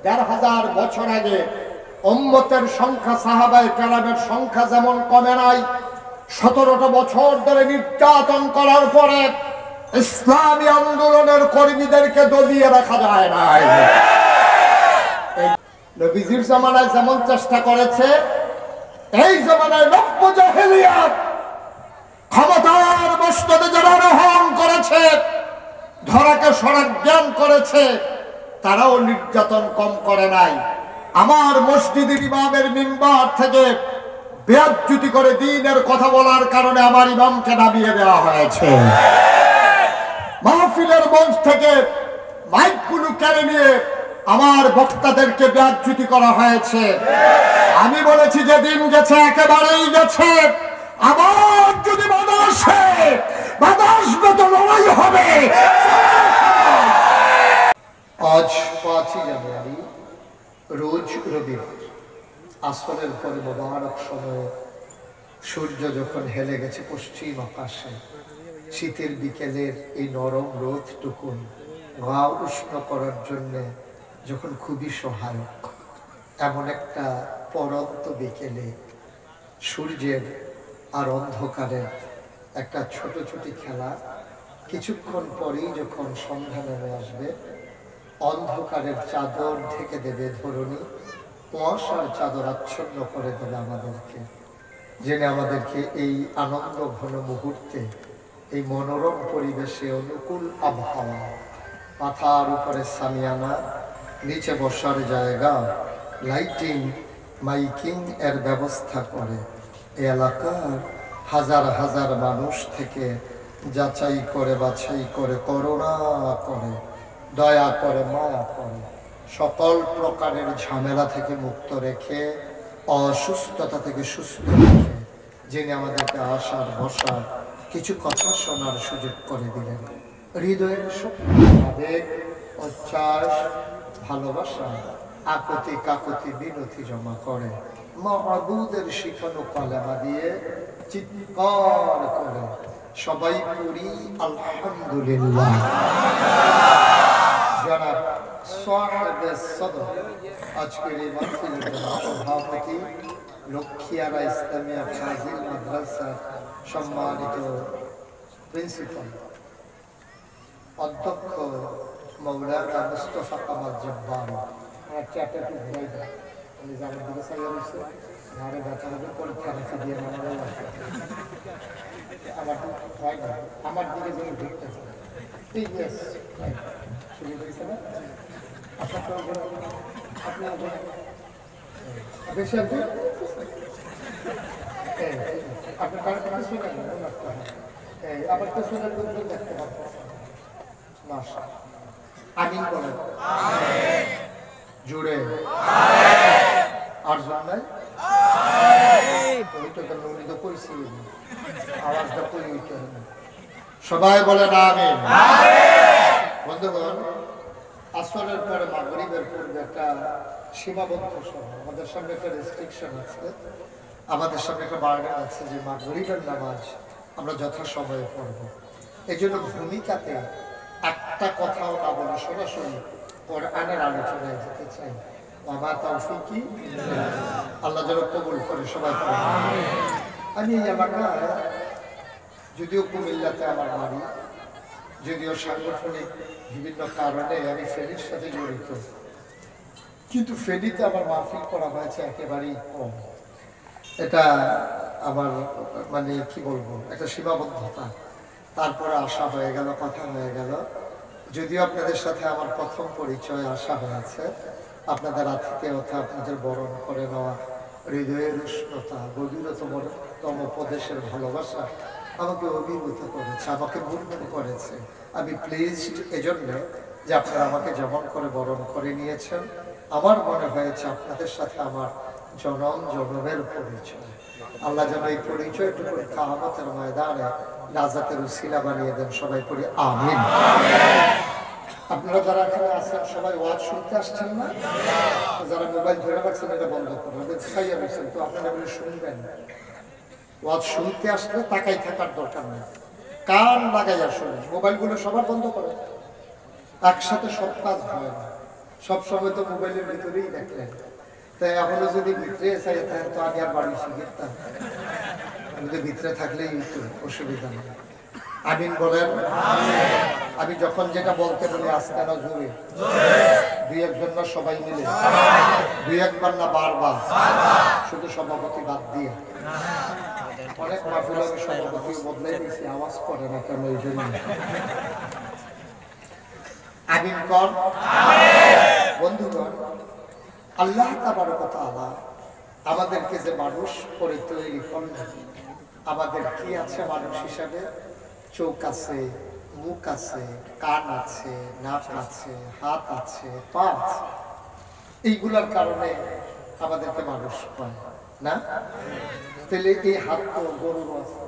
১,৫০০ বছর আগে উম্মতের সংখ্যা, সাহাবায়ে কেরামের সংখ্যা যেমন কমে নাই, ১৭টা বছর ধরে নির্যাতন করার পরে ইসলামী আন্দোলনের কর্মীদেরকে দবিয়ে রাখা যায় নাই। নবীজির জামানায় যেমন চেষ্টা করেছে, এই জামানায় নব্য জাহেলিয়াত ক্ষমতার মস্তদে যারা আরোহণ করেছে, ধরাকে সরাজ্ঞান করেছে, তারাও নির্যাতন কম করে নাই। আমার মসজিদের ইমামের মিম্বার থেকে বেয়াজ্জতি করে দ্বীনের কথা বলার কারণে আমার ইমামকে নামিয়ে দেওয়া হয়েছে। মাহফিলের মঞ্চ থেকে মাইকগুলো কেড়ে নিয়ে আমার বক্তাদেরকে বেয়াজ্জতি করা হয়েছে। আমি বলেছি যে দিন গেছে, একেবারেই গেছে। আবার যদি বাধা আসে, বাধা আসবে তো লড়াই হবে। আজ ৫ই জানুয়ারি, রোজ রবিবার, আসরের পরে মোবারক সময়ে সূর্য যখন হেলে গেছে পশ্চিম আকাশে, শীতের বিকেলের এই নরম রোদটুকুন গা উষ্ণ করার জন্য যখন খুবই সহায়ক, এমন একটা পরন্ত বিকেলে সূর্যের আর অন্ধকারের একটা ছোটি খেলা, কিছুক্ষণ পরেই যখন সন্ধ্যা নেমে আসবে, অন্ধকারের চাদর ঢেকে দেবে ধরণী, কুয়াশার চাদর আচ্ছন্ন করে দেবে আমাদেরকে, জেনে আমাদেরকে এই আনন্দ ঘন মুহূর্তে, এই মনোরম পরিবেশে, অনুকূল আবহাওয়া, মাথার উপরে সামিয়ানা, নিচে বসার জায়গা, লাইটিং, মাইকিং এর ব্যবস্থা করে এই এলাকার হাজার হাজার মানুষ থেকে যাচাই করে, বাছাই করে, করুণা করে, দয়া করে, মায়া করে, সকল প্রকারের ঝামেলা থেকে মুক্ত রেখে, অসুস্থতা থেকে সুস্থ রেখে, যিনি আমাদেরকে আসার বসার, কিছু কথা শোনার সুযোগ করে দিলেন। হৃদয়ের আবেগ, উচ্ছ্বাস, ভালোবাসা, আকুতি কাকুতি বিনতি জমা করে মাবুদের শিখানো কালেমা দিয়ে চিৎকার করে সবাই পড়ি আলহামদুলিল্লাহ। জনাব সাহেবে সদর, আজকের এই মাহফিলের সভাপতি, লক্ষ্মীয়ারা ইসলামিয়া ফাজিল মাদ্রাসার সম্মানিত প্রিন্সিপাল অধ্যক্ষ মৌলানা মুস্তফা কামাল জব্বার, আমার দিকে যেন ঢুকতেছে, বেশি আবার তো সুন্দর দেখতে পাচ্ছি। আমিন বলেন জুড়ে, আর জন্যায় উনি তো কইছি, আওয়াজটা কই উঠতে হবে, সবাই বলেন আমিন। বন্ধুগণ, আসরের পরে মাগরিবের পূর্বে একটা সীমাবদ্ধ সময়, আমাদের সামনে একটা রেস্ট্রিকশন আছে, আমাদের সামনে একটা বার্ডেন আছে যে মাগরিবের নামাজ আমরা যথাসময়ে পড়ব। এই জন্য ভূমিকাতে একটা কথাও না বলে সরাসরি কোরআনের আলোচনায় যেতে চাই। আমার তাওফিকি আল্লাহ যেন কবুল করে, সবাই পড়ে। আমি এই এলাকায়, যদিও কুমিল্লাতে আমার বাড়ি, যদিও সাংগঠনিক বিভিন্ন কারণে আমি ফেনীর সাথে জড়িত, কিন্তু ফেনীতে আমার মাহফিল করা হয়েছে একেবারেই কম। এটা আমার মানে কি বলবো, একটা সীমাবদ্ধতা। তারপরে আসা হয়ে গেল, কথা হয়ে গেল। যদিও আপনাদের সাথে আমার প্রথম পরিচয় আসা হয়েছে, আপনাদের আতিথেয়তা, আপনাদের বরণ করে নেওয়া, হৃদয়ের উষ্ণতা, গভীরতম উপদেশের ভালোবাসা আমাকে অভিভূত করেছে, আমাকে মুগ্ধ করেছে। আমি প্লিজড এজন্য যে আপনারা আমাকে যেমন করে বরণ করে নিয়েছেন। আমার মনে হয়েছে আপনাদের সাথে আমার জনম জনমের পরিচয়। আল্লাহ যেন এই পরিচয়টুকু কিয়ামতের ময়দানে নাজাতের উসিলা বানিয়ে দেন, সবাই পড়ি আমিন। আপনারা যারা এখানে আছেন সবাই ওয়াজ শুনতে আসছেন না? যারা মোবাইল ধরে রাখছেন এটা বন্ধ করবেন, খাইয়া বলছেন তো আপনারা এগুলো শুনবেন। ওয়াজ শুনতে আসলে তাকাই থাকার দরকার নেই, কান লাগাইয়া শুনেন। মোবাইলগুলো সবার বন্ধ করে, একসাথে সব কাজ হয় না। সবসময় তো মোবাইলের ভিতরেই দেখলেন, তাই এখনো যদি ভিতরে চাই তাহলে তো আগে আর বাড়ি শিখতাম, ভিতরে থাকলেই একটু অসুবিধা নেই। আমিন বলেন। আমি যখন যেটা বলতে বলি আজকে না জোরে, দুই একজন না সবাই মিলে, দুই একবার না বারবার, শুধু সভাপতি বাদ দিয়ে। অনেক মাহফিলে আমি সভাপতি বদলাই দিয়েছি, আওয়াজ করে না কেন এই জন্য। আমিন কর। বন্ধুগণ, আল্লাহ তাবারক ওয়া তাআলা আমাদেরকে যে মানুষ করে তৈরি করলেন, আমাদের কি আছে মানুষ হিসাবে? চোখ আছে, মুখ আছে, কান আছে, নাক আছে, হাত আছে, পা আছে। এইগুলোর কারণে আমাদেরকে মানুষ হয় না? তাহলে এই হাত তো গরুর আছে,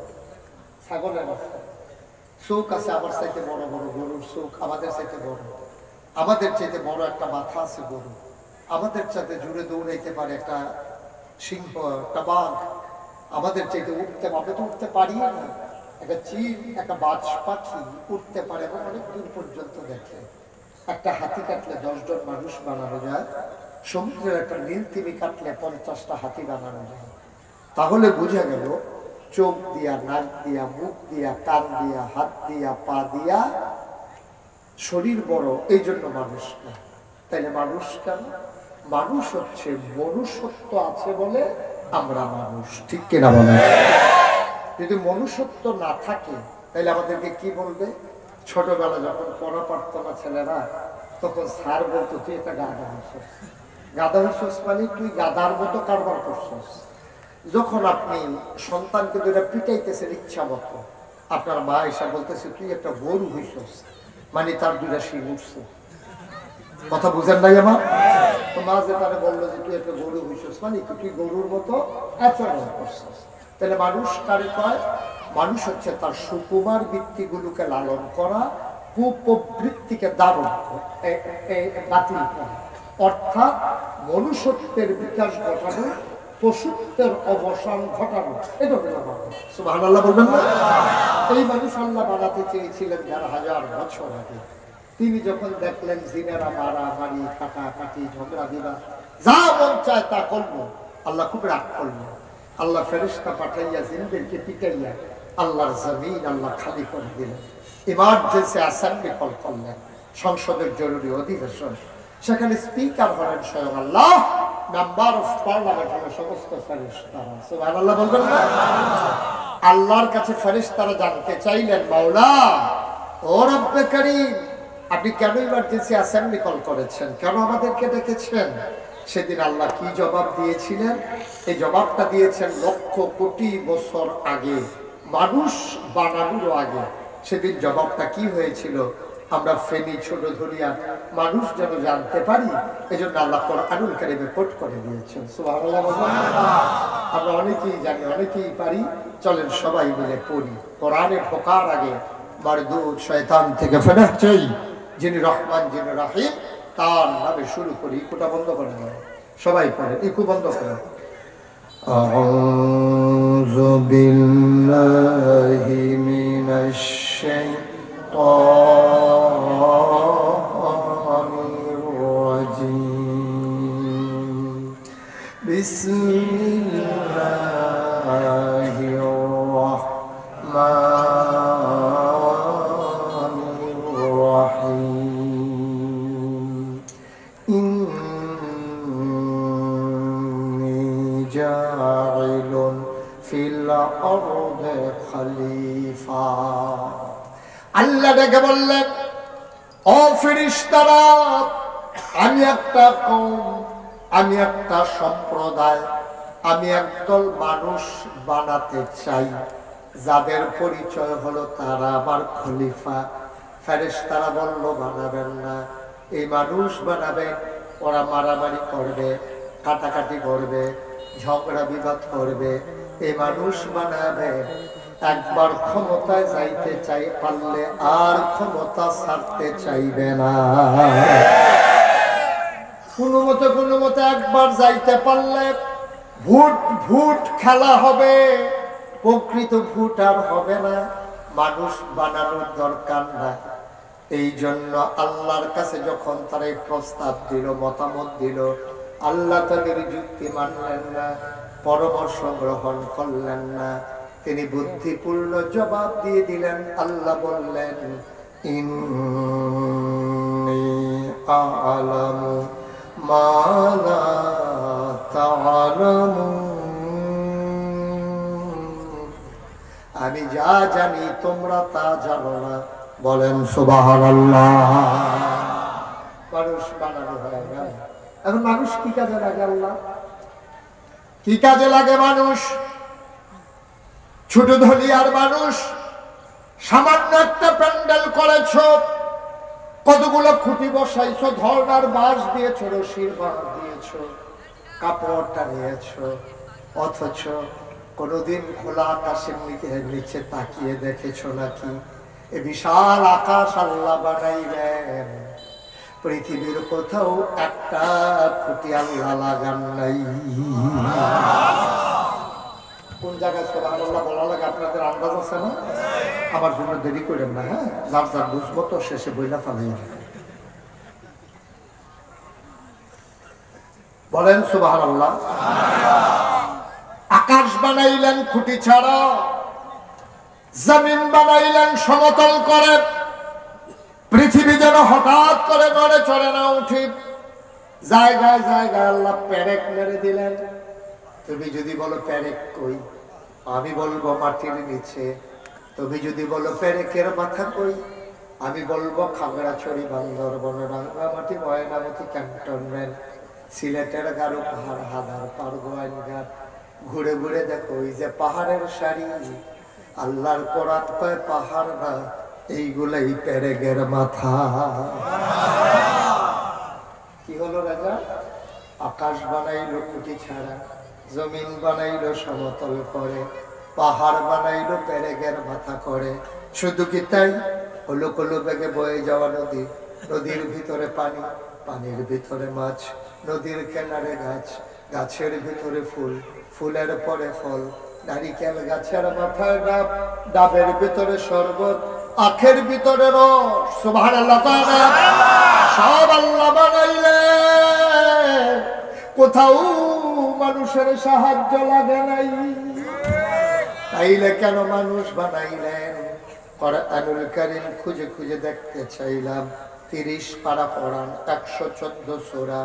ছাগলের আছে, চোখ আছে আমার চাইতে বড় বড়, গরুর চোখ আমাদের চাইতে বড়, আমাদের চাইতে বড় একটা মাথা আছে গরু, আমাদের চাইতে জুড়ে দৌড়াইতে পারে একটা সিংহ, একটা বাঘ, আমাদের চাইতে উঠতে পারে, তো উঠতে পারি না। একটা চিল, একটা বাজ পাখি উঠতে পারে এবং অনেক দূর পর্যন্ত দেখে। একটা হাতি কাটলে 10 জন মানুষ বানানো যায়, সমুদ্রের একটা নীল তিমি কাটলে 50টা হাতি বানানো যায়। তাহলে বোঝা গেল চোখ দিয়া, নাক দিয়া, মুখ দিয়া, কান দিয়া, হাত দিয়া, পা দিয়া শরীর বড়, এই জন্য মানুষ না। তাইলে মানুষ কেন? মানুষ হচ্ছে মনুষ্যত্ব আছে বলে আমরা মানুষ, ঠিক কিনা বলে? যদি মনুষ্যত্ব না থাকে তাহলে আমাদেরকে কি বলবে? ছোটবেলা যখন পড়া পারত না ছেলেরা, তখন স্যার বলতো তুই একটা গাধা হইছস। গাধা হইছস মানে তুই গাধার মতো কারবার করছস। যখন আপনি সন্তানকে দুইটা পিটাইতেছেন ইচ্ছা মতো, আপনার মা এসে বলতেছে তুই একটা গরু হইছস, মানে তার দুইটা শিং উঠছে। কথা বুঝেন নাই আমার? তো মা যে তারা বললো যে তুই একটা গরু হইছস, মানে তুই গরুর মতো আচরণ করছস। তাহলে মানুষ কারে কয়? মানুষ হচ্ছে তার সুকুমার বৃত্তিগুলোকে লালন করা, কুপ্রবৃত্তিকে বাতিল করা, অর্থাৎ মনুষ্যত্বের বিকাশ ঘটানো, পশুত্বের অবসান ঘটানো। এটা হলো মানুষ। সুবহানাল্লাহ বলবেন না? এই মানুষ আল্লাহ বানাতে চেয়েছিলেন 1000 বছর আগে। তিনি যখন দেখলেন জিনেরা মারামারি, কাটাকাটি, ঝগড়া বিবাদ, যা মন চায় তা করবো, আল্লাহ খুব রাগ করলেন। আল্লাহ ফেরেশতা পাঠাইয়া জিনদেরকে পিটাইয়া আল্লাহর জমিন আল্লাহ খালি করে দিলেন। ইমার্জেন্সি অ্যাসেম্বলি কল করলেন, সংসদের জরুরি অধিবেশন। সেখানে স্পিকার হলেন স্বয়ং আল্লাহ, মেম্বার অফ পার্লামেন্ট হলো সমস্ত ফেরেশতারা। সুবহানাল্লাহ বলবেন না? আল্লাহর কাছে ফেরেশতারা জানতে চাইলেন, মাওলা ও রব্বে করিম, আপনি কেন ইমার্জেন্সি অ্যাসেম্বলি কল করেছেন, কেন আমাদেরকে ডেকেছেন? সেদিন আল্লাহ কি জবাব দিয়েছিলেন? এই জবাবটা দিয়েছেন লক্ষ কোটি বছর আগে, মানুষ বানানোর আগে। সেদিন জবাবটা কি হয়েছিল আমরা ফেনী ছোট ধরিয়া মানুষ যেন জানতে পারি, এজন্য আল্লাহ কোরআনুল কারীমে কোট করে দিয়েছেন। সুবহানাল্লাহ। আমরা অনেকেই জানি, অনেকেই পারি, চলেন সবাই মিলে পড়ি। কোরআনে ঢোকার আগে মারদুদ শয়তান থেকে ফেরত চাই, যিনি রহমান যিনি রাহিম, তার নামে শুরু করি। ইকুটা বন্ধ করে দেয়, সবাই পড়ে, ইকু বন্ধ করে। আউযু বিল্লাহি মিনাশ শাইতানির রাজীম। বিসমিল্লাহির রাহমানির রাহিম। ইন্নী জাইলুন ফিল আরদি খলিফা। আল্লাহ ডেকে বললেন, ও ফেরেশতারা, আমি একটা কওম, আমি একটা সম্প্রদায়, আমি একদল মানুষ বানাতে চাই, যাদের পরিচয় হলো তারা আমার খলিফা। ফেরেশতারা বলল, বানাবেন না। এই মানুষ বানাবেন, ওরা মারামারি করবে, কাটাকাটি করবে, ঝগড়া বিবাদ করবে। এই মানুষ বানাবে, একবার ক্ষমতায় যাইতে চাই পারলে আর ক্ষমতা ছাড়তে চাইবে না। কোনো মতে একবার যাইতে পারলে ভোট ভোট খেলা হবে, প্রকৃত ভোট আর হবে না। মানুষ বানানোর দরকার না। এই জন্য আল্লাহর কাছে যখন তারা এই প্রস্তাব দিল, মতামত দিল, আল্লাহ তাদের যুক্তি মানলেন না, পরামর্শ গ্রহণ করলেন না। তিনি বুদ্ধিপূর্ণ জবাব দিয়ে দিলেন। আল্লাহ বললেন, ইন্নী আ'লামু মা লা তা'লামুন, আমি যা জানি তোমরা তা জানো না। বলেন সুবহানাল্লাহ। মানুষ বানানো হয় না। এখন মানুষ কি কাজে লাগে? আল্লাহ কি কাজে লাগে? মানুষ ছোট ধলিয়ার মানুষ, সামান্য একটা প্যান্ডেল করেছ, কতগুলো খুঁটি বসাইছ, ধর্নার বাঁশ দিয়েছ, রশির বাঁশ দিয়েছ, কাপড় টানিয়েছ, অথচ কোনদিন খোলা আকাশের নিচে তাকিয়ে দেখেছ নাকি? এ বিশাল আকাশ আল্লাহ বানাইলেন, পৃথিবীর কোথাও একটা খুঁটি আল্লাহ লাগান নাই। কোন জায়গায় সুবহানাল্লাহ বলা লাগে আপনাদের আন্দাজ আছে না? আমার জন্য দেরি করেন না, হ্যাঁ, যার যার বুঝবো তো শেষে বইলা ফালাইয়া। বলেন সুবহানাল্লাহ। আকাশ বানাইলেন খুঁটি ছাড়া, জমিন বানাইলেন সমতল করে, পৃথিবী যেন হঠাৎ করে নড়ে চড়ে না উঠে। জায়গায় জায়গায় আল্লাহ পেরেক মেরে দিলেন। তুমি যদি বলো পেরেক কই, আমি বলবো মাটির নিচে। তুমি যদি বলো পেরেকের মাথা কই, আমি বলবো খাগড়াছড়ি, বান্দরবন, রাঙ্গামাটি, ময়নামতি, ক্যান্টনমেন্ট, সিলেটের গারো পাহাড়, হাদার পার, গোয়াইনঘাট। ঘুরে ঘুরে দেখো ওই যে পাহাড়ের সারি, আল্লাহর কোরআন কয় পাহাড় না, এইগুলাই পেরেকের মাথা। কি হলো রাজা? আকাশ বানাইলো খুঁটি ছাড়া, জমিন বানাইলো সমতল করে, পাহাড় বানাইলো পেরেকের মাথা করে। শুধু কি তাই? হলো কলো বেগে বয়ে যাওয়া নদী, নদীর ভিতরে পানি, পানির ভিতরে মাছ, নদীর কিনারে গাছ, গাছের ভিতরে ফুল, ফুলের পরে ফল, নারিকেল গাছের মাথায় ডাব, ডাবের ভিতরে শরবত, আখের ভিতরে রস। সুবহানাল্লাহ। সব আল্লাহ বানাইলেন, কোথাও মানুষের সাহায্য লাগে নাই। তাইলে কেন মানুষ বানাইলেন? কুরআনুল কারীম খুঁজে খুঁজে দেখতে চাইলাম। 30 পারা কোরআন, 114 সূরা,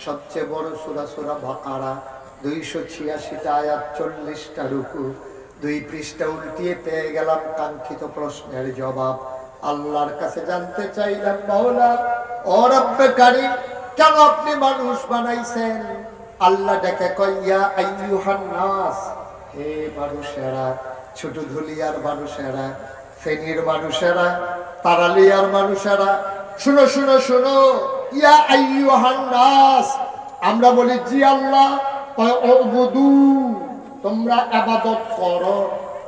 সবচেয়ে বড় সূরা সূরা বাকারা, 286টা আয়াত, 40টা রুকু। 2 পৃষ্ঠা উল্টিয়ে পেয়ে গেলাম কাঙ্ক্ষিত প্রশ্নের জবাব। আল্লাহর কাছে জানতে চাইলাম, মাওলা ও রব্বে কারীম, কেন আপনি মানুষ বানাইছেন? আল্লাহ ডেকে কয়, ইয়া আইয়ুহান নাস, হে মানুষেরা, ছোট ধুলিয়ার মানুষেরা, ফেনীর মানুষেরা, তারালিয়ার মানুষেরা, শুনো শুনো শুনো। ইয়া আইয়ুহান নাস, আমরা বলি জি আল্লাহ। কয় উবুদু, তোমরা ইবাদত করো।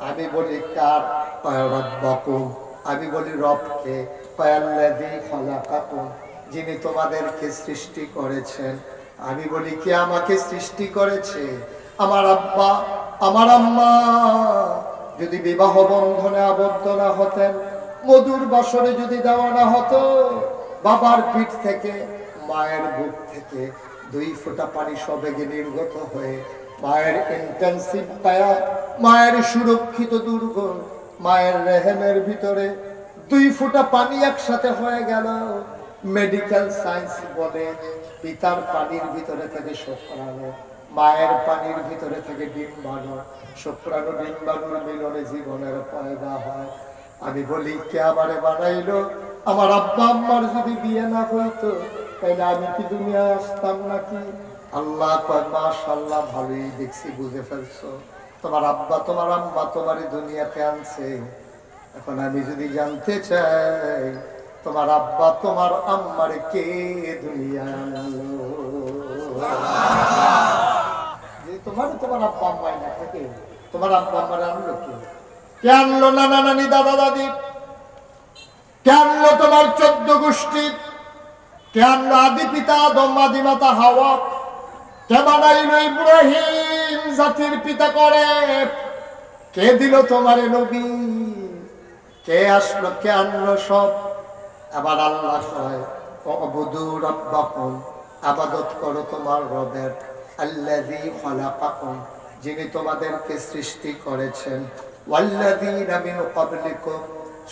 আমি বলি কার? কয় রব্বাকুম, আমি বলি রবকে। কয় আল্লাযী খালাকাকুম, যিনি তোমাদেরকে সৃষ্টি করেছেন। আমি বলি কে আমাকে সৃষ্টি করেছে? আমার আব্বা, আমার আম্মা যদি বিবাহ বন্ধনে আবদ্ধ না হতেন, মধুর বাসরে যদি দেওয়া না হতো, বাবার পিঠ থেকে, মায়ের বুক থেকে 2 ফোঁটা পানি সবেগে নির্গত হয়ে মায়ের ইন্টেনসিভ পায়া, মায়ের সুরক্ষিত দুর্গ, মায়ের রেহেমের ভিতরে 2 ফোঁটা পানি একসাথে হয়ে গেল। মেডিকেল সায়েন্স বলে পিতার পানির ভিতরে থেকে শুক্রাণু, মায়ের পানির ভিতরে থেকে ডিম্বাণু, শুক্রাণু ডিম্বাণুর মিলনে জীবনের পয়দা হয়। আমি বলি কে আমারে বানাইলো? আমার আব্বা আম্মার যদি বিয়ে না হইতো, তাহলে আমি কি দুনিয়ায় আসতাম নাকি? আল্লাহ কয়, মাশাআল্লাহ, ভালোই দেখছি, বুঝে ফেলছো। তোমার আব্বা তোমার আম্মা তোমার দুনিয়াতে আনছে। এখন আমি যদি জানতে চাই, তোমার আব্বা তোমার আম্মারে কে দুনিয়ায় আনলো? তোমার তোমার আব্বা আম্মাই না থাকে, তোমার আব্বা আম্মারে আনলো কে? কে আনলো? নানা নানি, দাদা দাদি? কে আনলো তোমার 14 গোষ্ঠী? কে আনলো আদি পিতা আদম, আদি মাতা হাওয়া? কে বানাইলো ইব্রাহিম জাতির পিতা করে? কে দিল তোমারে নবী? কে আসলো? কে আনলো? সব আবার আল্লাহ কয় ওয়াবুদু রাব্বাকুম, ইবাদত করো তোমার রবের, আল্লাযী খালাকাকুম, যিনি তোমাদেরকে সৃষ্টি করেছেন, ওয়াল্লাযীনা মিন ক্বাবলিকুম,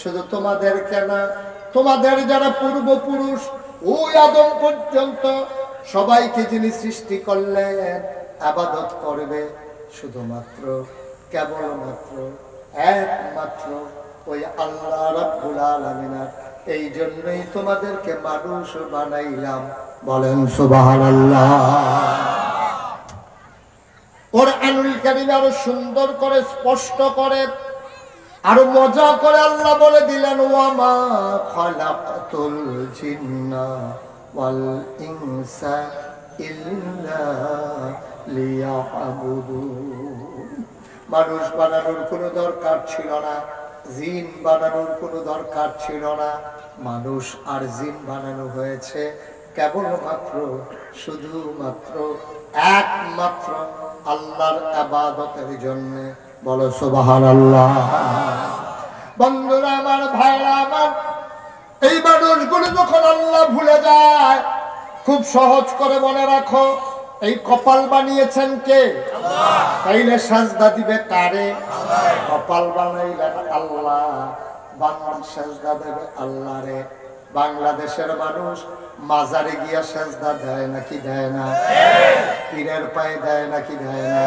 শুধু তোমাদেরকে না, তোমাদের যারা পূর্বপুরুষ ওই আদম পর্যন্ত সবাইকে যিনি সৃষ্টি করলেন, ইবাদত করবে শুধুমাত্র, কেবলমাত্র, একমাত্র ওই আল্লাহ রাব্বুল আলামিনের। এই জন্যই তোমাদেরকে মানুষ বানাইলাম। বলেন সুবহানাল্লাহ। কোরআনুল কারীম আরো সুন্দর করে স্পষ্ট করে আরো মজা করে আল্লাহ বলে দিলেন, ওয়ামা খালাকাতুল জিন্না ওয়াল ইনসা ইল্লা লিয়াবুদুন। মানুষ বানানোর কোনো দরকার ছিল না, জিন বানানোর কোনো দরকার ছিল না। মানুষ আর জিন বানানো হয়েছে কেবলমাত্র, শুধুমাত্র, একমাত্র আল্লাহর ইবাদতের জন্য। বলো সুবহানাল্লাহ। বন্ধুরা আমার, ভাইরা আমার, এই মানুষগুলো যখন আল্লাহ ভুলে যায়, খুব সহজ করে মনে রাখো, এই কপাল বানিয়েছেন কে? আল্লাহ। তাইলে সাজদা দিবে কারে? আল্লাহ। কপাল বানাইলেন আল্লাহ, বান্দা সাজদা দেবে আল্লাহরে। বাংলাদেশের মানুষ মাজারে গিয়া সাজদা দেয় নাকি দেয় না? পীরের পায়ে দেয় নাকি দেয় না?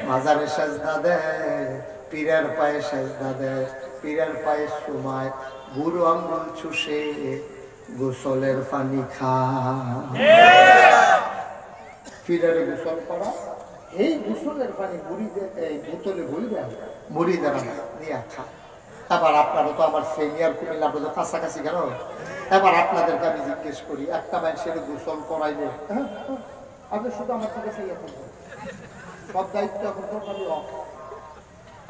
মাজারে সাজদা দেয়, পীরের পায়ে সাজদা দেয়, পীরের পায়ে সময় বুড়ো আঙ্গুল চুষে গোসলের পানি খায়। পীরের গোসল করা, এই গোসলের পানি মুড়িদের, এই বোতলে ভুলবে মুড়িদের নিয়ে খায়। এবার আপনারা তো আমার সিনিয়র কুমিল্লা, আপনাদের কাছাকাছি কেন? এবার আপনাদেরকে আমি জিজ্ঞেস করি, একটা মানুষের গোসল করাইলে, আপনি শুধু আমার থেকে সব দায়িত্ব এখন তো আমি অফ।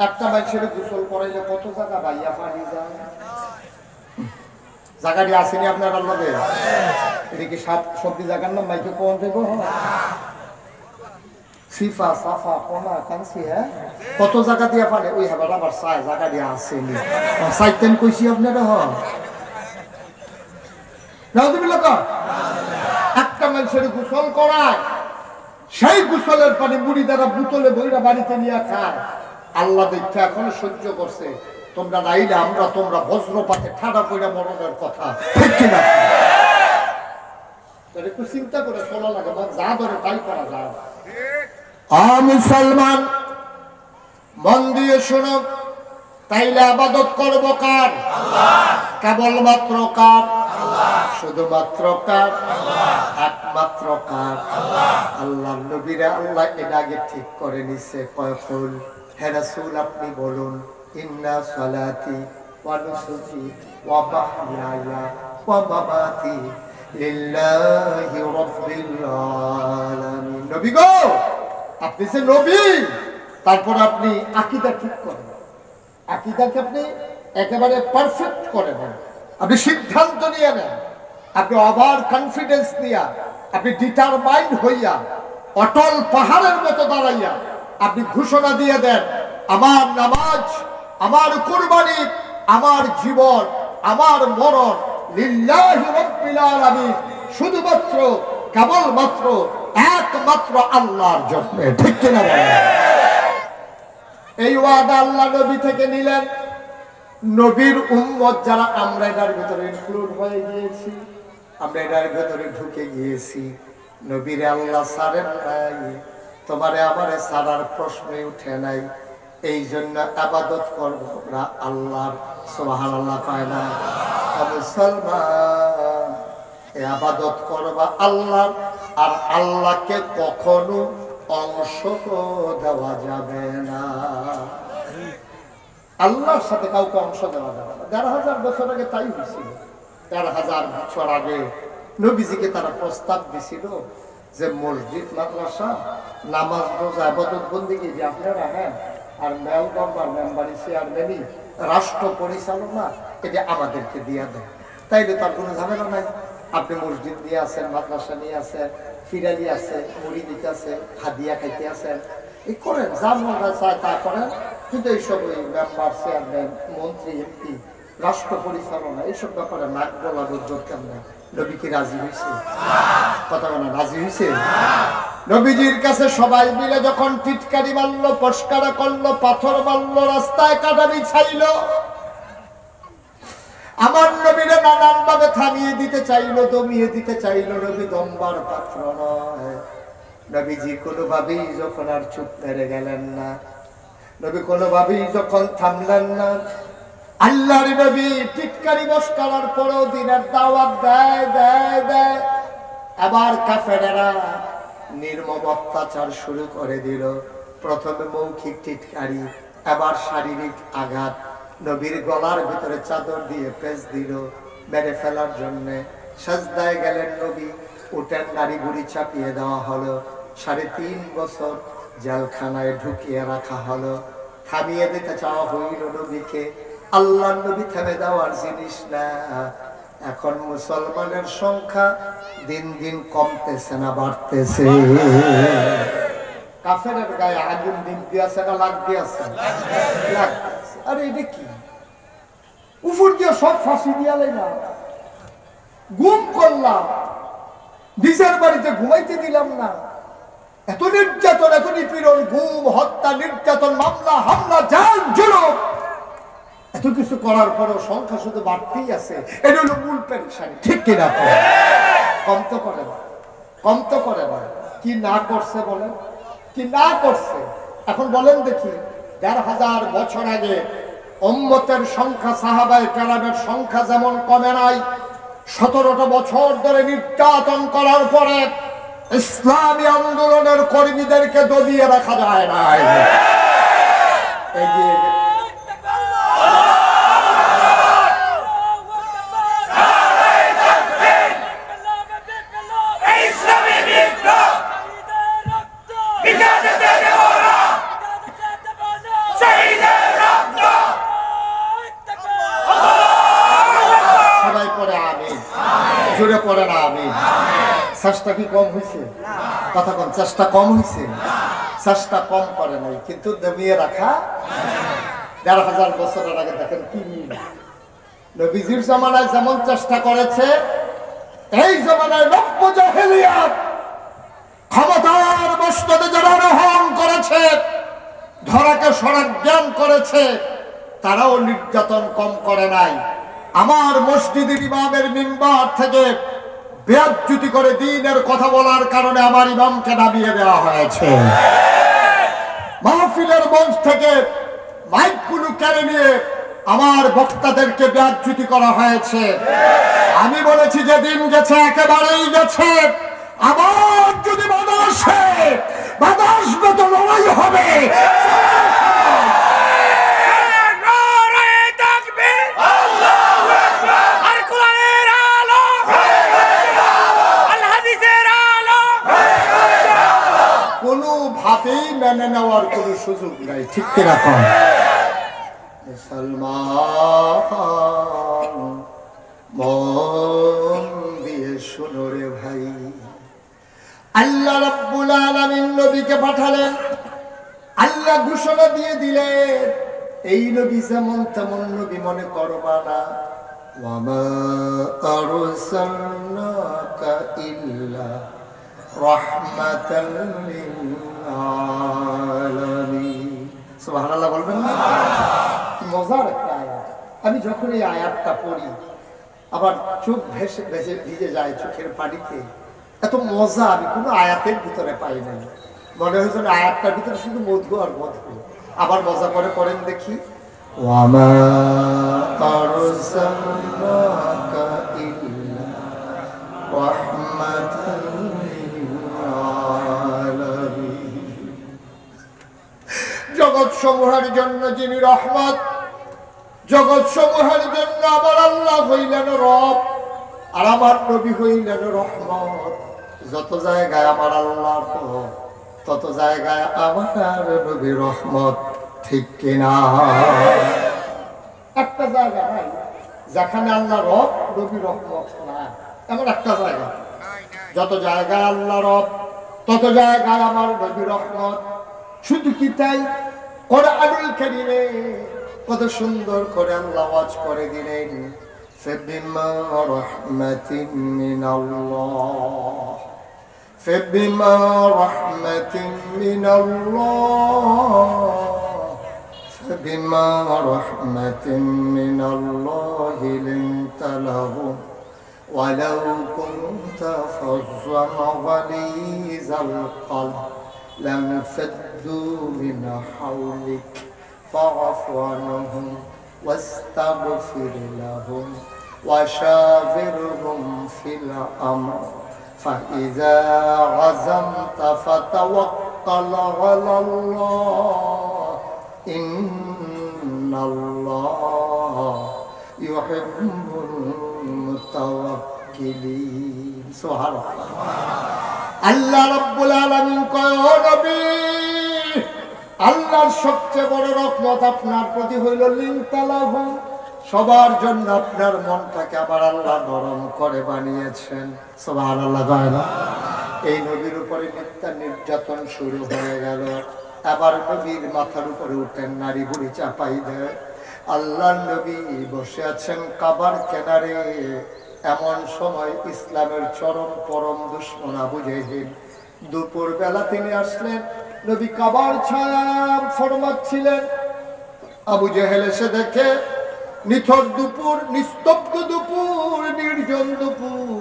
একটা মানুষের গোসল করাইলে কত জায়গা বাইয়া পানি যায়? জায়গাটি আসেনি আপনার আল্লাহদের? এটা কি সবজি জায়গার নাম মাইকে কোন দেবো? সিফা সাফা কোনা কানসি, হ্যাঁ, কত জায়গা দিয়া পারে? ওই হেবার আবার চায় জায়গা দিয়া আসেনি, চাইতেন কইছি আপনারা। একটা মানুষের গোসল করায়, সেই গোসলের পানি মুড়ি দ্বারা বোতলে বইরা বাড়িতে নিয়ে খায়। আল্লাহ দেখতে এখনো সহ্য করছে, তোমরা নাইলে আমরা, তোমরা বজ্রপাতে ঠাডা পইরা মরণের কথা, ঠিক কিনা? একটু চিন্তা করে চলা লাগে, যা ধরে তাই করা যায়। মুসলমান মন দিয়ে শোনো, তাইলে ইবাদত করব কার? আল্লাহ। কেবলমাত্র কার? আল্লাহ। শুধুমাত্র কার? আল্লাহ। একমাত্র কার? আল্লাহ। আল্লাহর নবীরা আল্লাহ এর আগে ঠিক করে নিছে, কয়কুল, হে রাসূল আপনি বলুন, ইন্না সালাতি ওয়া নুসুকি ওয়া মাহইয়ায়া ওয়া মামাতি লিল্লাহি রাব্বিল আলামিন। নবী গো, আপনি যে নবী, তারপর আপনি আকীদা ঠিক করেন, আকীদাকে আপনি একেবারে পারফেক্ট করে নেন, আপনি সিদ্ধান্ত নিয়ে নেন, আপনি ওভার কনফিডেন্স নিয়ে, আপনি ডিটারমাইন্ড হইয়া, অটল পাহাড়ের মতো দাঁড়াইয়া আপনি ঘোষণা দিয়ে দেন, আমার নামাজ, আমার কুরবানি, আমার জীবন, আমার মরণ লিল্লাহি রাব্বিল আলামিন, শুধুমাত্র, কেবলমাত্র, একমাত্র আল্লাহর জন্য, ঠিক কিনা বলেন? এই ওয়াদা আল্লাহ নবী থেকে নিলেন। নবীর উম্মত যারা আমরা এটার ভিতরে ইনক্লুড হয়ে গিয়েছি, আমরা এটার ভিতরে ঢুকে গিয়েছি। নবীরে আল্লাহ ছাড়েন নাই, তোমারে আমারে ছাড়ার প্রশ্নই উঠে নাই। এই জন্য ইবাদত করব আমরা আল্লাহর। সুবহানাল্লাহ কয় না? মুসলমান, ইবাদত করবা আল্লাহর, আর আল্লাহকে কখনো অংশ দেওয়া যাবে না। আল্লাহর সাথে কাউকে অংশ দেওয়া যাবে না। ১,৫০০ বছর আগে তাই হয়েছিল। ১,৫০০ বছর আগে নবীজিকে তারা প্রস্তাব দিছিল যে মসজিদ, মাদ্রাসা, নামাজ, রোজা, ইবাদত বন্দেগী যে আপনারা, হ্যাঁ, আর মেম্বার, মেম্বারি, চেয়ারম্যানই, রাষ্ট্র পরিচালনা, এটা আমাদেরকে দিয়া দেয়। তাইলে তার কোনো ঝামেলা নাই। আপনি মসজিদ নিয়ে আসেন, মাদ্রাসা নিয়ে আসেন, ফিরালি আছে, মুড়ি দিতে আছে, হাদিয়া খাইতে আছেন, এই করেন, যা মনে চায় তা করেন। কিন্তু এইসব ওই মেম্বার, চেয়ারম্যান, মন্ত্রী, এমপি, রাষ্ট্র পরিচালনা, এইসব ব্যাপারে নাক গলার দরকার নেই। নবী কি রাজি হয়েছে? কথা বলে রাজি হয়েছে? নবীজির কাছে সবাই মিলে যখন টিটকারি মারলো, পস্কারা করলো, পাথর মারলো, রাস্তায় কাটা বিছাইলো, আমার নবীরে নানান ভাবে থামিয়ে দিতে চাইলো, দমিয়ে দিতে চাইলো। নবী দমবার পাত্র নয়। নবীজি কোনোভাবেই যখন আর চুপ মেরে গেলেন না, নবী কোনোভাবেই যখন থামলেন না, আল্লাহর নবী টিটকারি মস্কারার পরেও দিনের দাওয়াত দেয়। আবার কাফেরেরা নির্মম অত্যাচার শুরু করে দিল। প্রথমে মৌখিক টিটকারি, আবার শারীরিক আঘাত। নবীর গলার ভিতরে চাদর দিয়ে পেঁচ দিল মেরে ফেলার জন্যে। সাজদায় গেলেন নবী, উটের নাড়ি বুড়ি চাপিয়ে দেওয়া হলো। 3.5 বছর জেলখানায় ঢুকিয়ে রাখা হলো। থামিয়ে দিতে চাওয়া হইল নবীকে। আল্লাহ নবী থেমে দেওয়ার জিনিস না। এখন মুসলমানের সংখ্যা দিন দিন কমতেছে না বাড়তেছে? কাফেরের গায়ে আগুন দিন দিয়েছে না লাগ দিয়েছে? আরে এটা কি? উপর দিয়ে সব ফাঁসি দিয়ালে না, গুম করলাম, নিজের বাড়িতে ঘুমাইতে দিলাম না। এত নির্যাতন, এত নিপীড়ন, গুম, হত্যা, নির্যাতন, মামলা, হামলা, জাল, জুলুম, এত কিছু করার পরও সংখ্যা শুধু বাড়তেই আছে। এটা হলো মূল পেরেশানি, ঠিক কিনা? কম তো করে না, কম তো করে না। কি না করছে বলেন, কি না করছে? এখন বলেন দেখি, 1500 বছর আগে উম্মতের সংখ্যা, সাহাবায়ে কেরামের সংখ্যা যেমন কমে নাই, 17টা বছর ধরে নির্যাতন করার পরে ইসলামী আন্দোলনের কর্মীদেরকে দবিয়ে রাখা যায় নাই। এগিয়ে জোরে পড়ে না আমিন। চেষ্টা কি কম হয়েছে? কথা কম, চেষ্টা কম হয়েছে? চেষ্টা কম করে নাই, কিন্তু দমিয়ে রাখা 1500 বছরের আগে দেখেন কি মিল। নবীজির জামানায় যেমন চেষ্টা করেছে, এই জামানায় নব্য জাহেলিয়াত ক্ষমতার মস্তদে যারা আরোহণ করেছে, ধরাকে সরাক জ্ঞান করেছে, তারাও নির্যাতন কম করে নাই। আমার মসজিদের ইমামের মিম্বার থেকে বেয়াজ্জতি করে দ্বীনের কথা বলার কারণে আমার ইমামকে নামিয়ে দেওয়া হয়েছে। মাহফিলের মঞ্চ থেকে মাইকগুলো কেড়ে নিয়ে আমার বক্তাদেরকে বেয়াজ্জতি করা হয়েছে। আমি বলেছি যে দিন গেছে, একেবারেই গেছে। আবার যদি বাধা আসবে তো লড়াই হবে। কোনোভাবেই মেনে নেওয়ার কোনো সুযোগ নাই, ঠিক কিনা? মুসলমান মন দিয়ে শোনো রে ভাই, আল্লাহ রাব্বুল আলামিন নবীকে পাঠালেন। আল্লাহ ঘোষণা দিয়ে দিলেন, এই নবী যেমন তেমন নবী মনে করবা না। ওয়ামা আরসালনাকা ইল্লা রাহমাতাল লিল আলামিন। সুবহানাল্লাহ বলবেন না? মজার একটা আয়াত। আমি যখন এই আয়াতটা পড়ি আবার চোখ ভেসে ভেসে ভিজে যায় চোখের পানিতে। এত মজা আমি কোনো আয়াতের ভিতরে পাই নাই। মনে হয়েছিল আয়াতটার ভিতরে শুধু মধু আর মধু। আবার মজা করে পড়েন দেখি, ওয়ামা আরসালনাকা ইল্লা রাহমাতাল লিল আলামিন। জগৎ সমূহের জন্য যিনি রহমত, জগৎ সমূহের জন্য আমার আল্লাহ হইলেন রব, আর আমার নবী হইলেন রহমত। যত জায়গায় আমার আল্লাহ তত জায়গায় আমার নবী রহমত, ঠিক কিনা? একটা জায়গা নাই যেখানে আল্লাহ রব নবী রহমত না, এমন একটা জায়গা। যত জায়গায় আল্লাহ রব তত জায়গায় আমার নবী রহমত। শুধু কি তাই, কোরআনুল কারীমে কত সুন্দর করে আল্লাহ আওয়াজ করে দিলেন, فبما رحمة من الله فبما رحمة من الله فبما رحمة من الله لنت لهم ولو كنت فظا غليظ القلب لانفضوا من حولك فاعف عنهم واستغفر لهم وشاورهم في الأمر فإذا عزمت فتوكل على الله إن الله يحب المتوكلين سبحان الله আল্লাহ রাব্বুল আলামিন কয়, ও নবী, আল্লাহর সবচেয়ে বড় রহমত আপনার প্রতি হইল লিনতালাহু, সবার জন্য আপনার মনটাকে আবার আল্লাহ নরম করে বানিয়েছেন। সুবহানাল্লাহ। এই নবীর উপরে মিথ্যা নির্যাতন শুরু হয়ে গেল। আবার নবীর মাথার উপরে উঠেন নারী বুড়ি চাপাই দেয়। আল্লাহর নবী বসে আছেন কাবার কিনারে। এমন সময় ইসলামের চরম পরম দুশমন আবু জেহেল দুপুর বেলা তিনি আসলেন। নবী কাবার ছায়া ফরমাচ্ছিলেন। আবু জেহেল এসে দেখে নিথর দুপুর, নিস্তব্ধ দুপুর, নির্জন দুপুর,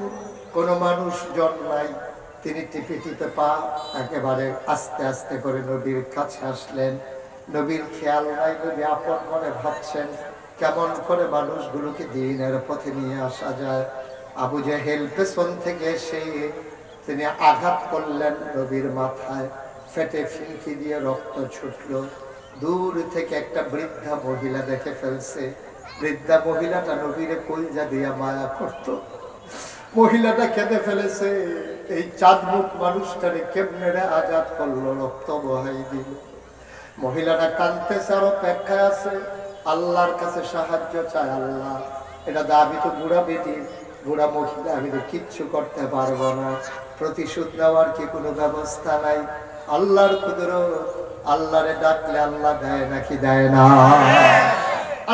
কোনো মানুষজন নাই। তিনি টিপে টিপে পা একেবারে আস্তে আস্তে করে নবীর কাছে আসলেন। নবীর খেয়াল নাই। নবী আপন মনে ভাবছেন কেমন করে মানুষগুলোকে দিনের পথে নিয়ে আসা যায়। আবু জেহেল পেছন থেকে এসে তিনি আঘাত করলেন নবীর মাথায়। ফেটে ফিনকি দিয়ে রক্ত ছুটল। দূর থেকে একটা বৃদ্ধা মহিলা দেখে ফেলছে। বৃদ্ধা মহিলাটা নবীরে কলজা দিয়া মায়া করত। মহিলাটা কেঁদে ফেলেছে। এই চাঁদমুখ মানুষটারে কেমনে আজাদ করলো, রক্ত বহাই দিল। মহিলাটা কাঁদতেছে আর অপেক্ষায় আছে, আল্লাহর কাছে সাহায্য চায়। আল্লাহ, এটা আমি তো বুড়া বেটি, বুড়া মহিলা, আমি তো কিচ্ছু করতে পারবো না। প্রতিশোধ নেওয়ার কি কোনো ব্যবস্থা নাই? আল্লাহর কুদরত, আল্লাহরে ডাকলে আল্লাহ দেয় নাকি দেয় না?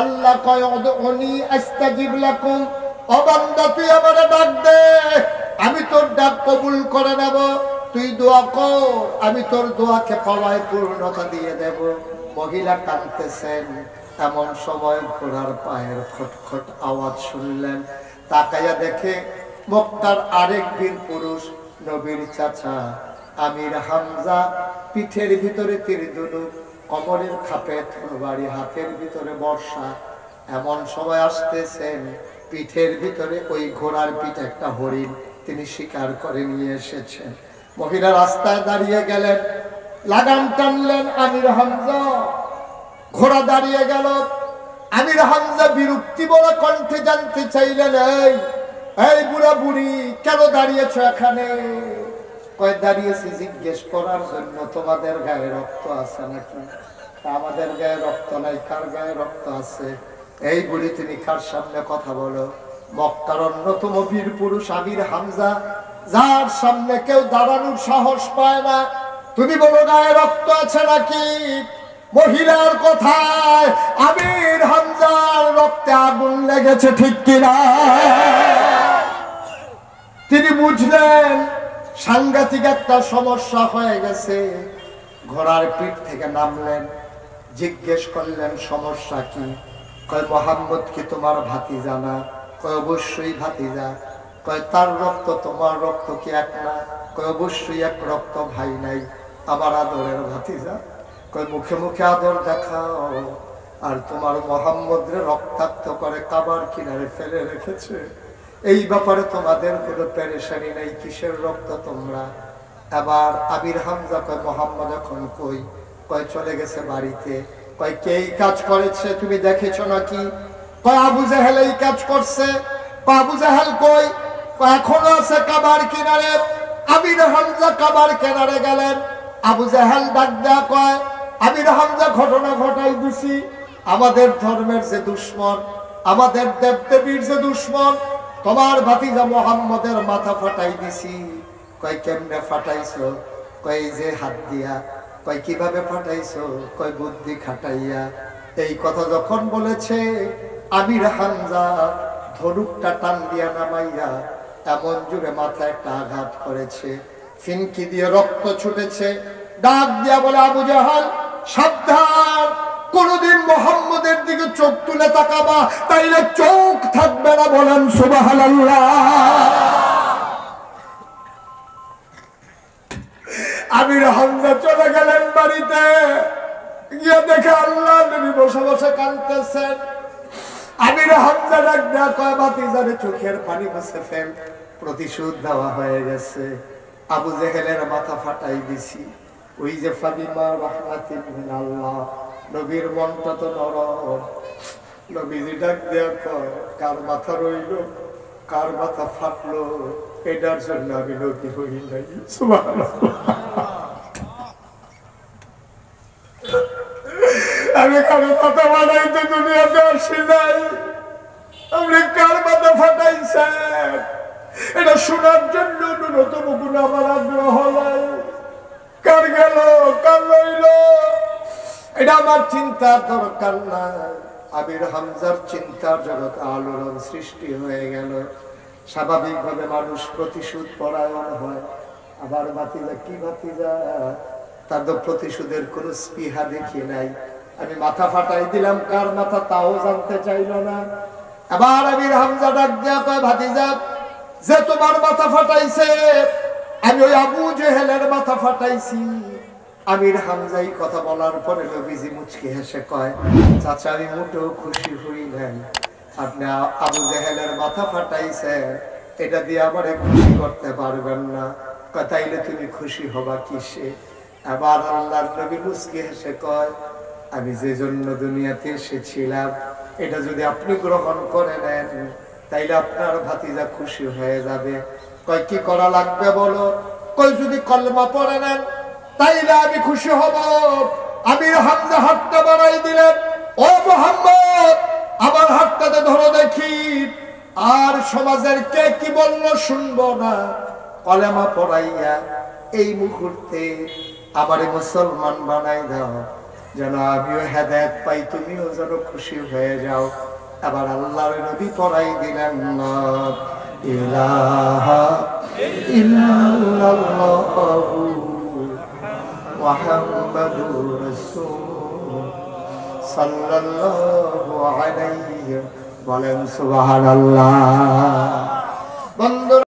আল্লাহ কয় উদউনি আস্তাজিব লাকুম, ও বান্দা তুই আমারে ডাক দে, আমি তোর ডাক কবুল করে নেব। তুই দোয়া কর, আমি তোর দোয়াকে পাওয়ায় পূর্ণতা দিয়ে দেব। মহিলা কাঁদতেছেন। এমন সময় ঘোড়ার পায়ের খটখট আওয়াজ শুনলেন। তাকাইয়া দেখে মক্কার আরেক বীর পুরুষ, নবীর চাচা আমির হামজা, পিঠের ভিতরে তীরধনুক, কোমরের খাপে তরবারি, হাতের ভিতরে বর্ষা। এমন সময় আসতেছেন, পিঠের ভিতরে ওই ঘোড়ার পিঠে একটা হরিণ তিনি শিকার করে নিয়ে এসেছেন। মহিলা রাস্তায় দাঁড়িয়ে গেলেন, লাগাম টানলেন। আমির হামজা, ঘোড়া দাঁড়িয়ে গেল। আমির হামজা বিরক্তি বড় কণ্ঠে জানতে চাইলেন, এই বুড়া বুড়ি কেন দাঁড়িয়েছ এখানে? কয় দাঁড়িয়েছি জিজ্ঞেস করার জন্য তোমাদের গায়ে রক্ত আছে নাকি? আমাদের গায়ে রক্ত নাই। কার গায়ে রক্ত আছে? এই বুড়ি তুমি কার সামনে কথা বলো? মক্কার অন্যতম বীর পুরুষ আমির হামজা, যার সামনে কেউ দাঁড়ানোর সাহস পায় না। তুমি বলো গায়ে রক্ত আছে নাকি? মহিলার কথায় আমির হামজার রক্তে আগুন লেগেছে, ঠিক কিনা? তিনি বুঝলেন সাংঘাতিক একটা সমস্যা হয়ে গেছে। ঘোড়ার পিঠ থেকে নামলেন, জিজ্ঞেস করলেন সমস্যা কি? কয় মোহাম্মদ কি তোমার ভাতিজা না? কয় অবশ্যই ভাতিজা। কয় তার রক্ত তোমার রক্ত কি এক না? কয় অবশ্যই এক রক্ত, ভাই নাই, আমার আদরের ভাতিজা। কয় মুখে মুখে আদর দেখাও, আর তোমার মোহাম্মদরে রক্তাক্ত করে কাবার কিনারে ফেলে রেখেছে। এই ব্যাপারে তোমাদের কোনো পেরেশানি নাই, কিসের রক্ত তোমরা? এবার আমির হামজা কয় মোহাম্মদ এখন কই? কয় চলে গেছে বাড়িতে। কয় কে এই কাজ করেছে তুমি দেখেছ নাকি? কয় আবু জাহেল এই কাজ করছে। কয় আবু জাহেল কই? কয় এখনো আছে কাবার কিনারে। আমির হামজা কাবার কিনারে গেলেন। আবু জাহেল ডাক দেয়া কয়, আমির হামজা ঘটনা ঘটাই দিছি। আমাদের ধর্মের যে দুশ্মন, আমাদের দেবদেবীর যে দুশ্মন, তোমার ভাতিজা মোহাম্মদের মাথা ফাটাই দিছি। কয় কেমনে ফাটাইছো? কয় যে হাত দিয়া। কয় কিভাবে ফাটাইছো? কয় বুদ্ধি খাটাইয়া। এই কথা যখন বলেছে, আমির হামজা ধনুকটা টান দিয়া নামাইয়া এমন জোরে মাথায় একটা আঘাত করেছে, ফিনকি দিয়ে রক্ত ছুটেছে। ডাক দিয়া বলে, আবু জাহাল সাবধান, কোনদিন মুহাম্মদের দিকে চোখ তুলে তাকাবা, তাইলে চোখ থাকবে না। বলেন সুবহানাল্লাহ। আমির হামজা চলে গেলেন বাড়িতে, গিয়ে দেখে আল্লাহ নবী বসে বসে কাঁদতেছেন। আমির হামজা ডাক দেয়া কয়, ভাতিজারে চোখের পানি মুছে ফেল, প্রতিশোধ দেওয়া হয়ে গেছে। আবু জেহেলের মাথা ফাটাই দিছি। ওই যে ফাতিমা রাহমাতিন মিনাল্লাহ, নবীর মনটা তো নরম। নবীজি ডাক দেয়া কয়, কার মাথা রইল, কার মাথা ফাটলো, এটার জন্য আমি নবী হই নাই। সুবহানাল্লাহ। আমি কারো মাথা ফাটাইতে দুনিয়াতে আসি নাই, আপনি কার মাথা ফাটাইছেন এটা শোনার জন্য ন্যূনতম গুণ আমার আগ্রহ নাই। কার গেল, কার রইল, এটা আমার চিন্তার দরকার নাই। আমির হামজার চিন্তার জগৎ আলোড়ন সৃষ্টি হয়ে গেল। স্বাভাবিকভাবে মানুষ প্রতিশোধ পরায়ণ হয়, আবার ভাতিজা কি ভাতিজা, তার তো প্রতিশোধের কোন স্পৃহা দেখি নাই। আমি মাথা ফাটাই দিলাম, কার মাথা তাও জানতে চাইল না। আবার আমির হামজা ডাক দেয়া কয়, ভাতিজা যে তোমার মাথা ফাটাইছে, আমি ওই আবু জেহেলের মাথা ফাটাইছি। আমির হামজাই কথা বলার পরে নবীজি মুচকি হেসে কয়, চাচা আমি মোটেও খুশি হই নাই, আপনি আবু জেহেলের মাথা ফাটাইছেন, এটা দিয়ে আমারে খুশি করতে পারবেন না। তাইলে তুমি খুশি হবা কিসে? আবার আল্লাহর নবী মুচকি হেসে কয়, আমি যে জন্য দুনিয়াতে এসেছিলাম এটা যদি আপনি গ্রহণ করে নেন, তাইলে আপনার ভাতিজা খুশি হয়ে যাবে। কয় কি করা লাগবে বলো? কই যদি কলমা পড়ে নেন তাইলে আমি খুশি হব। আমির হামজা হাতটা বাড়াই দিলেন, ও মুহাম্মদ আমার হাতটাতে ধরো দেখি, আর সমাজের কে কি বললো শুনবো না। কলেমা পড়াইয়া এই মুহূর্তে আমারে মুসলমান বানাই দাও, যেন আমিও হেদায়েত পাই, তুমিও যেন খুশি হয়ে যাও। আবার আল্লাহর নবী পড়াই দিলেন, লা ইলাহা ইল্লাল্লাহু মুহাম্মাদুর রাসূল সাল্লাল্লাহু আলাইহি। বলেন সুবহানাল্লাহ। বন্ধু